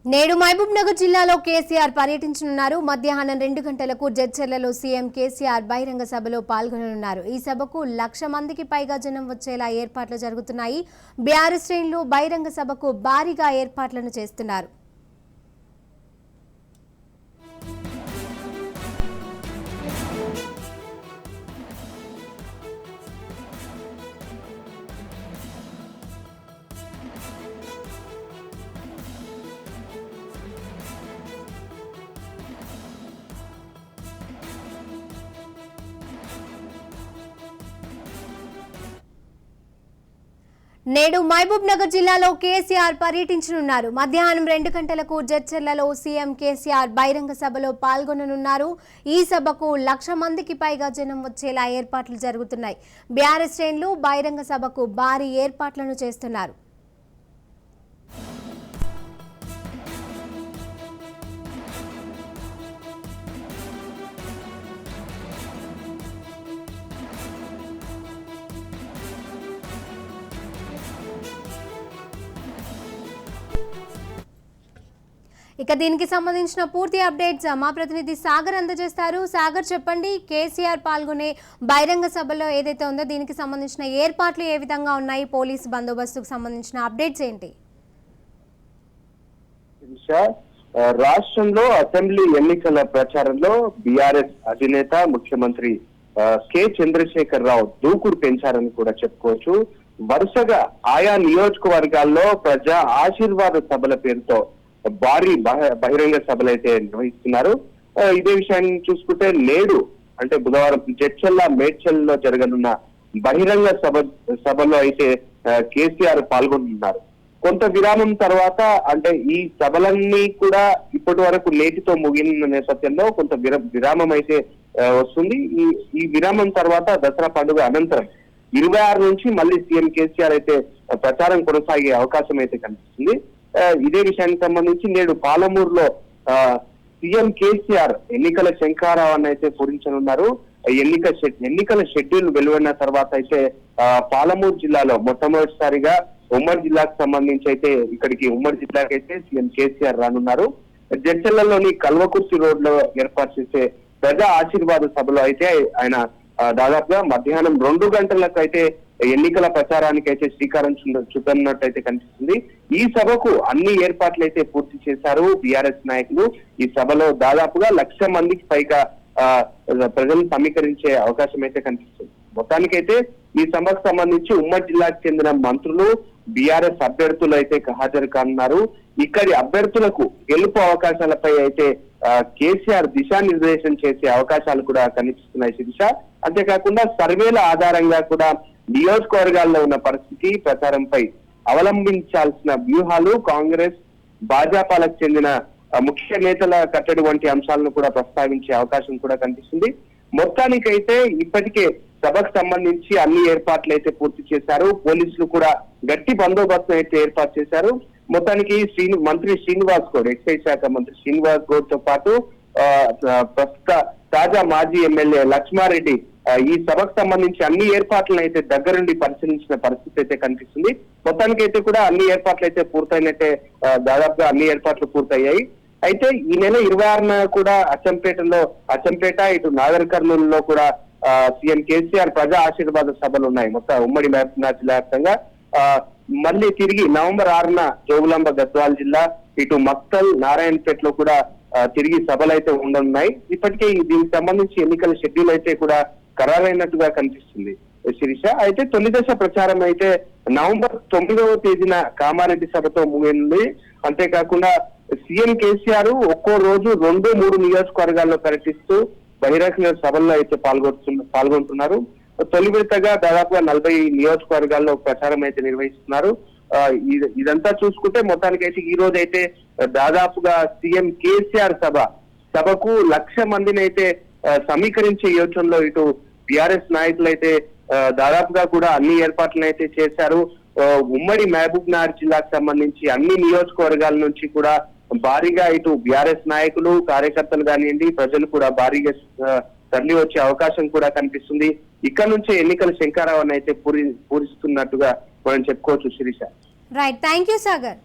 నేడు మహబూబ్ నగర్ జిల్లాలో కేసీఆర్ పర్యటించనున్నారు. మధ్యాహ్నం 2 గంటలకు జడ్చర్లలో సీఎం కేసీఆర్ బహిరంగ సభలో పాల్గొననున్నారు. ఈ సభకు 1,00,000 మందికి పైగా జనం వచ్చేలా ఏర్పాట్లు జరుగుతున్నాయి. బీఆర్ఎస్ శ్రేణులు బహిరంగ సభకు భారీగా ఏర్పాట్లను చేస్తున్నారు. నేడు మహబూబ్ నగర్ జిల్లాలో కేసీఆర్ పర్యటించనున్నారు. మధ్యాహ్నం 2 గంటలకు జడ్చర్లలో సీఎం కేసీఆర్ బహిరంగ సభలో పాల్గొననున్నారు. ఈ సభకు 1,00,000 మందికి పైగా జనం వచ్చేలా ఏర్పాట్లు జరుగుతున్నాయి. బీఆర్ఎస్ శ్రేణులు బహిరంగ సభకు భారీ ఏర్పాట్లను చేస్తున్నారు. ఇక దీనికి సంబంధించిన పూర్తి అప్డేట్స్ మా ప్రతినిధి సాగర్ అందజేస్తారు. సాగర్, చెప్పండి, కేసీఆర్ పాల్గొనే బహిరంగ సభలో ఏదైతే ఉందో దీనికి సంబంధించిన ఏర్పాట్లు ఏ విధంగా ఉన్నాయి? పోలీసు బందోబస్తుకు సంబంధించిన అప్డేట్స్ ఏంటి? రాష్ట్రంలో అసెంబ్లీ ఎన్నికల ప్రచారంలో బీఆర్ఎస్ అధినేత ముఖ్యమంత్రి కె చంద్రశేఖర్ రావు దూకుడు పెంచారని కూడా చెప్పుకోవచ్చు. వరుసగా ఆయా నియోజకవర్గాల్లో ప్రజా ఆశీర్వాద సభల పేరుతో భారీ బహిరంగ సభలు అయితే నిర్వహిస్తున్నారు. ఇదే విషయాన్ని చూసుకుంటే నేడు అంటే బుధవారం జడ్చర్ల మేడ్చల్లో జరగనున్న బహిరంగ సభలో అయితే కేసీఆర్ పాల్గొంటున్నారు. కొంత విరామం తర్వాత అంటే ఈ సభలన్నీ కూడా ఇప్పటి వరకు నేటితో ముగిన నేపథ్యంలో కొంత విరామం అయితే వస్తుంది. ఈ విరామం తర్వాత దసరా పండుగ అనంతరం 26 నుంచి మళ్ళీ సీఎం కేసీఆర్ అయితే ప్రచారం కొనసాగే అవకాశం అయితే కనిపిస్తుంది. ఇదే విషయానికి సంబంధించి నేడు పాలమూరులో సీఎం కేసీఆర్ ఎన్నికల శంఖారావాన్ని అయితే పూరించనున్నారు. ఎన్నికల షెడ్యూల్ వెలువడిన తర్వాత అయితే పాలమూరు జిల్లాలో మొట్టమొదటిసారిగా ఉమ్మడి జిల్లాకు సంబంధించి అయితే ఇక్కడికి ఉమ్మడి జిల్లాకి అయితే సీఎం కేసీఆర్ రానున్నారు. జడ్చర్లలోని కల్వకుర్తి రోడ్ లో ఏర్పాటు చేసే ప్రజా ఆశీర్వాద సభలో అయితే ఆయన దాదాపుగా మధ్యాహ్నం 2 గంటలకు అయితే ఎన్నికల ప్రచారానికి అయితే శ్రీకారం చుట్టనున్నట్టయితే కనిపిస్తుంది. ఈ సభకు అన్ని ఏర్పాట్లు అయితే పూర్తి చేశారు బీఆర్ఎస్ నాయకులు. ఈ సభలో దాదాపుగా 1,00,000 మందికి పైగా ప్రజలు సమీకరించే అవకాశం అయితే కనిపిస్తుంది. మొత్తానికైతే ఈ సభకు సంబంధించి ఉమ్మడి జిల్లాకు చెందిన మంత్రులు బీఆర్ఎస్ అభ్యర్థులు అయితే హాజరు కానున్నారు. ఇక్కడి అభ్యర్థులకు గెలుపు అవకాశాలపై అయితే కేసీఆర్ దిశానిర్దేశం చేసే అవకాశాలు కూడా కనిపిస్తున్నాయి శిరీష. అంతేకాకుండా సర్వేల ఆధారంగా కూడా నియోజకవర్గాల్లో ఉన్న పరిస్థితి, ప్రచారంపై అవలంబించాల్సిన వ్యూహాలు, కాంగ్రెస్ భాజపాలకు చెందిన ముఖ్య నేతల కట్టడి వంటి అంశాలను కూడా ప్రస్తావించే అవకాశం కూడా కనిపిస్తుంది. మొత్తానికైతే ఇప్పటికే సభకు సంబంధించి అన్ని ఏర్పాట్లు అయితే పూర్తి చేశారు. పోలీసులు కూడా గట్టి బందోబస్తు అయితే ఏర్పాటు చేశారు. మొత్తానికి మంత్రి శ్రీనివాస్ గౌడ్, ఎక్సైజ్ శాఖ మంత్రి శ్రీనివాస్ గౌడ్ తో పాటు ప్రస్తుత తాజా మాజీ ఎమ్మెల్యే లక్ష్మారెడ్డి ఈ సభకు సంబంధించి అన్ని ఏర్పాట్లను అయితే దగ్గరుండి పరిశీలించిన పరిస్థితి అయితే కనిపిస్తుంది. మొత్తానికైతే కూడా అన్ని ఏర్పాట్లు అయితే పూర్తయినట్టే, దాదాపుగా అన్ని ఏర్పాట్లు పూర్తయ్యాయి. అయితే ఈ నెల 26న కూడా అచ్చంపేట ఇటు నాగర్ కర్నూలులో కూడా సీఎం కేసీఆర్ ప్రజా ఆశీర్వాద సభలు ఉన్నాయి. మొత్తం ఉమ్మడి మహబూబ్నగర్ జిల్లా వ్యాప్తంగా మళ్ళీ తిరిగి నవంబర్ 6న జోగులాంబ గద్వాల జిల్లా, ఇటు మక్తల్, నారాయణపేటలో కూడా తిరిగి సభలు అయితే ఉండనున్నాయి. ఇప్పటికే దీనికి సంబంధించి ఎన్నికల షెడ్యూల్ అయితే కూడా ఖరారైనట్టుగా కనిపిస్తుంది శిరీష. అయితే తొలి దశ ప్రచారం అయితే నవంబర్ 9వ తేదీన కామారెడ్డి సభతో ముగిసింది. అంతేకాకుండా సీఎం కేసీఆర్ ఒక్కో రోజు 2-3 నియోజకవర్గాల్లో పర్యటిస్తూ బహిరంగ సభల్లో అయితే పాల్గొంటున్నారు. తొలి విడతగా దాదాపుగా 40 నియోజకవర్గాల్లో ప్రచారం అయితే నిర్వహిస్తున్నారు. ఇదంతా చూసుకుంటే మొత్తానికైతే ఈ రోజు అయితే దాదాపుగా సీఎం కేసీఆర్ సభకు 1,00,000 మందిని అయితే సమీకరించే యోచనలో ఇటు బీఆర్ఎస్ నాయకులు అయితే దాదాపుగా కూడా అన్ని ఏర్పాట్లను అయితే చేశారు. ఉమ్మడి మహబూబ్ నగర్ జిల్లాకు సంబంధించి అన్ని నియోజకవర్గాల నుంచి కూడా భారీగా ఇటు బీఆర్ఎస్ నాయకులు, కార్యకర్తలు కానివ్వండి, ప్రజలు కూడా భారీగా తరలి వచ్చే అవకాశం కూడా కనిపిస్తుంది. ఇక్కడ నుంచే ఎన్నికల శంఖారావాన్ని అయితే పూరిస్తున్నట్టుగా మనం చెప్పుకోవచ్చు Shirisha. Right, thank you Sagar.